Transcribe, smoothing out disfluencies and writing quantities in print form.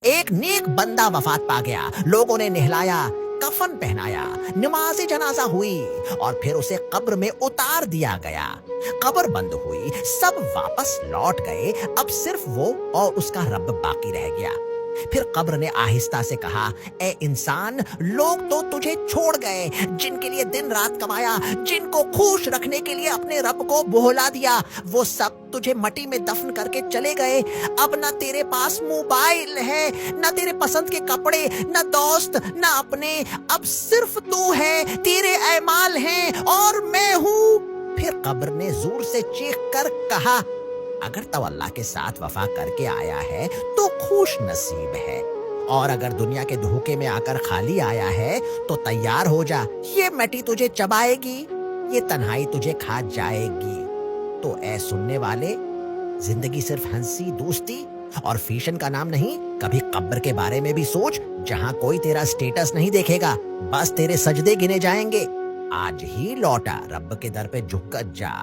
ایک نیک بندہ وفات پا گیا، لوگوں نے نہلایا، کفن پہنایا، نماز جنازہ ہوئی اور پھر اسے قبر میں اتار دیا گیا۔ قبر بند ہوئی، سب واپس لوٹ گئے، اب صرف وہ اور اس کا رب باقی رہ گیا۔ پھر قبر نے آہستہ سے کہا، اے انسان، لوگ تو تجھے چھوڑ گئے، جن کے لیے دن رات کمایا، جن کو خوش رکھنے کے لیے اپنے رب کو بہلا دیا، وہ سب تجھے مٹی میں دفن کر کے چلے گئے۔ اب نہ تیرے پاس موبائل ہے، نہ تیرے پسند کے کپڑے، نہ دوست، نہ اپنے، اب صرف تو ہے، تیرے اعمال ہیں اور میں ہوں۔ پھر قبر نے زور سے چیخ کر کہا، اگر تو اللہ کے ساتھ وفا کر کے آیا ہے تو خوش نصیب ہے، اور اگر دنیا کے دھوکے میں آ کر خالی آیا ہے تو تیار ہو جا، یہ مٹی تجھے چبائے گی، یہ تنہائی تجھے کھا جائے گی۔ تو اے سننے والے، زندگی صرف ہنسی دوستی اور فیشن کا نام نہیں، کبھی قبر کے بارے میں بھی سوچ، جہاں کوئی تیرا سٹیٹس نہیں دیکھے گا، بس تیرے سجدے گنے جائیں گے۔ آج ہی لوٹا، رب کے در پہ جھک کر جا۔